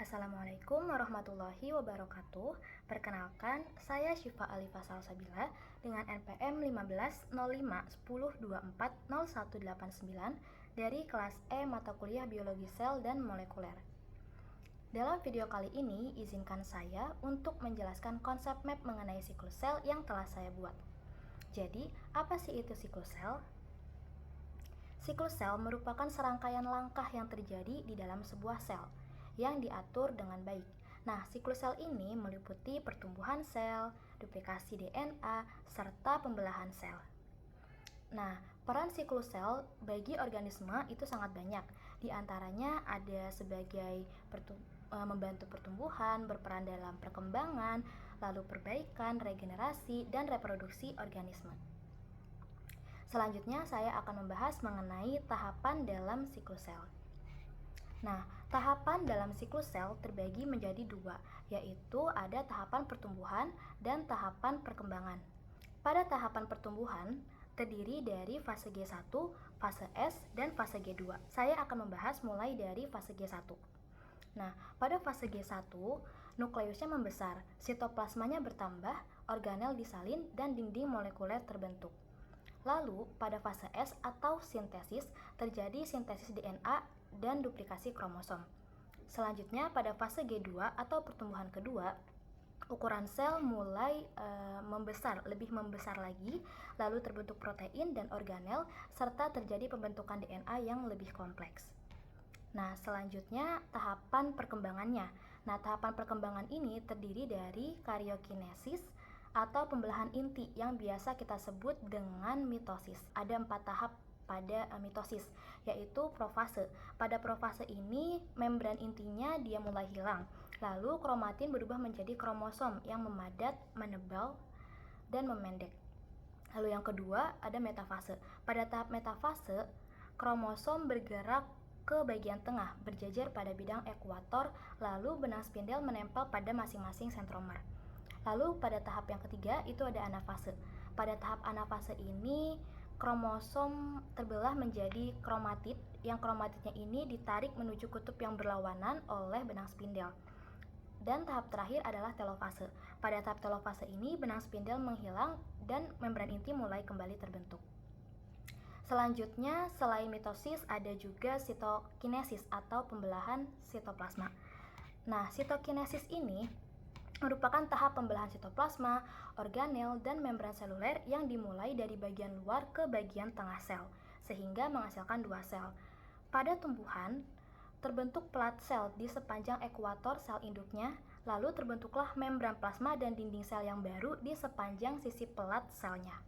Assalamualaikum warahmatullahi wabarakatuh. Perkenalkan, saya Syifa Alifa Salsabila dengan NPM 150510240189 dari kelas E mata kuliah Biologi Sel dan Molekuler. Dalam video kali ini, izinkan saya untuk menjelaskan konsep map mengenai siklus sel yang telah saya buat. Jadi, apa sih itu siklus sel? Siklus sel merupakan serangkaian langkah yang terjadi di dalam sebuah sel yang diatur dengan baik. Nah, siklus sel ini meliputi pertumbuhan sel, duplikasi DNA, serta pembelahan sel. Nah, peran siklus sel bagi organisme itu sangat banyak. Di antaranya ada sebagai membantu pertumbuhan, berperan dalam perkembangan, lalu perbaikan, regenerasi, dan reproduksi organisme. Selanjutnya, saya akan membahas mengenai tahapan dalam siklus sel. Nah, tahapan dalam siklus sel terbagi menjadi dua, yaitu ada tahapan pertumbuhan dan tahapan perkembangan. Pada tahapan pertumbuhan, terdiri dari fase G1, fase S, dan fase G2. Saya akan membahas mulai dari fase G1. Nah, pada fase G1, nukleusnya membesar, sitoplasmanya bertambah, organel disalin, dan dinding molekuler terbentuk. Lalu, pada fase S atau sintesis, terjadi sintesis DNA dan duplikasi kromosom. Selanjutnya, pada fase G2 atau pertumbuhan kedua, ukuran sel mulai lebih membesar lagi, lalu terbentuk protein dan organel, serta terjadi pembentukan DNA yang lebih kompleks. Nah, selanjutnya tahapan perkembangannya. Nah, tahapan perkembangan ini terdiri dari karyokinesis atau pembelahan inti yang biasa kita sebut dengan mitosis. Ada 4 tahap pada mitosis, yaitu profase. Pada profase ini, membran intinya dia mulai hilang. Lalu kromatin berubah menjadi kromosom yang memadat, menebal, dan memendek. Lalu yang kedua, ada metafase. Pada tahap metafase, kromosom bergerak ke bagian tengah, berjejer pada bidang ekuator, lalu benang spindel menempel pada masing-masing sentromer. Lalu pada tahap yang ketiga, itu ada anafase. Pada tahap anafase ini, kromosom terbelah menjadi kromatid, yang kromatidnya ini ditarik menuju kutub yang berlawanan oleh benang spindel. Dan tahap terakhir adalah telofase. Pada tahap telofase ini, benang spindel menghilang dan membran inti mulai kembali terbentuk. Selanjutnya, selain mitosis, ada juga sitokinesis atau pembelahan sitoplasma. Nah, sitokinesis ini merupakan tahap pembelahan sitoplasma, organel, dan membran seluler yang dimulai dari bagian luar ke bagian tengah sel, sehingga menghasilkan 2 sel. Pada tumbuhan, terbentuk pelat sel di sepanjang ekuator sel induknya, lalu terbentuklah membran plasma dan dinding sel yang baru di sepanjang sisi pelat selnya.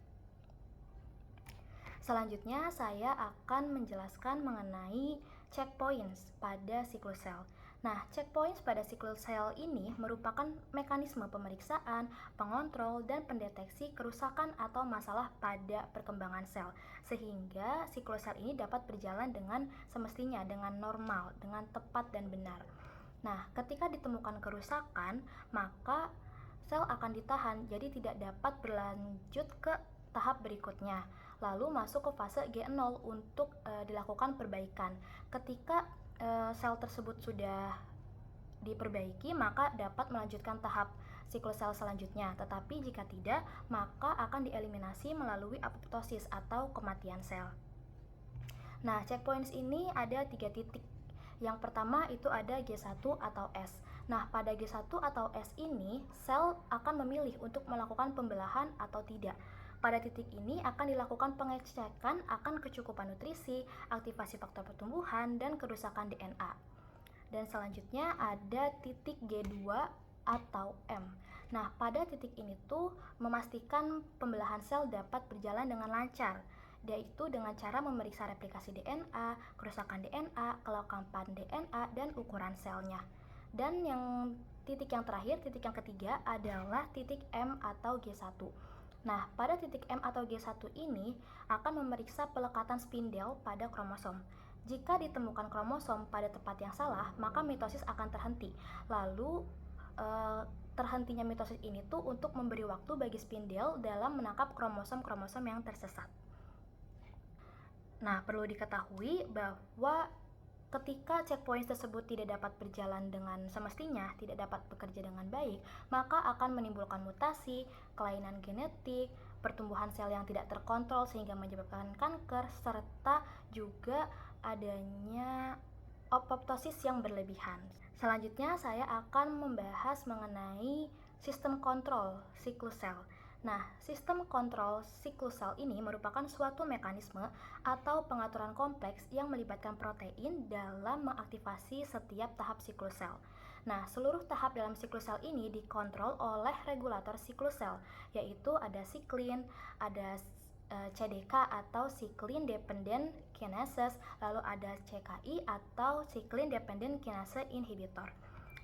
Selanjutnya, saya akan menjelaskan mengenai checkpoints pada siklus sel. Nah, checkpoints pada siklus sel ini merupakan mekanisme pemeriksaan, pengontrol, dan pendeteksi kerusakan atau masalah pada perkembangan sel, sehingga siklus sel ini dapat berjalan dengan semestinya, dengan normal, dengan tepat dan benar. Nah, ketika ditemukan kerusakan, maka sel akan ditahan, jadi tidak dapat berlanjut ke tahap berikutnya, lalu masuk ke fase G0 untuk dilakukan perbaikan. Ketika sel tersebut sudah diperbaiki, maka dapat melanjutkan tahap siklus sel selanjutnya. Tetapi jika tidak, maka akan dieliminasi melalui apoptosis atau kematian sel. Nah, checkpoints ini ada 3 titik. Yang pertama itu ada G1 atau S. Nah, pada G1 atau S ini, sel akan memilih untuk melakukan pembelahan atau tidak. Pada titik ini akan dilakukan pengecekan akan kecukupan nutrisi, aktivasi faktor pertumbuhan, dan kerusakan DNA. Dan selanjutnya ada titik G2 atau M. Nah, pada titik ini tuh memastikan pembelahan sel dapat berjalan dengan lancar, yaitu dengan cara memeriksa replikasi DNA, kerusakan DNA, kelengkapan DNA, dan ukuran selnya. Dan titik yang terakhir, titik yang ketiga adalah titik M atau G1. Nah, pada titik M atau G1 ini akan memeriksa pelekatan spindel pada kromosom. Jika ditemukan kromosom pada tempat yang salah, maka mitosis akan terhenti. Lalu, terhentinya mitosis ini tuh untuk memberi waktu bagi spindel dalam menangkap kromosom-kromosom yang tersesat. Nah, perlu diketahui bahwa Ketika checkpoint tersebut tidak dapat berjalan dengan semestinya, tidak dapat bekerja dengan baik, maka akan menimbulkan mutasi, kelainan genetik, pertumbuhan sel yang tidak terkontrol sehingga menyebabkan kanker, serta juga adanya apoptosis yang berlebihan. Selanjutnya saya akan membahas mengenai sistem kontrol siklus sel. Nah, sistem kontrol siklus sel ini merupakan suatu mekanisme atau pengaturan kompleks yang melibatkan protein dalam mengaktifasi setiap tahap siklus sel. Nah, seluruh tahap dalam siklus sel ini dikontrol oleh regulator siklus sel, yaitu ada siklin, ada CDK atau Cyclin Dependent Kinases, lalu ada CKI atau Cyclin Dependent Kinase Inhibitor.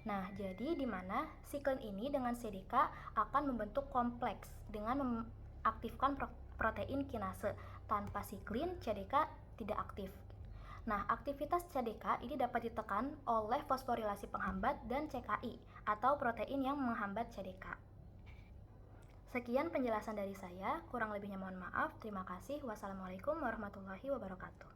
Nah, jadi di mana siklin ini dengan CDK akan membentuk kompleks dengan mengaktifkan protein kinase. Tanpa siklin, CDK tidak aktif. Nah, aktivitas CDK ini dapat ditekan oleh fosforilasi penghambat dan CKI atau protein yang menghambat CDK. Sekian penjelasan dari saya, kurang lebihnya mohon maaf. Terima kasih. Wassalamualaikum warahmatullahi wabarakatuh.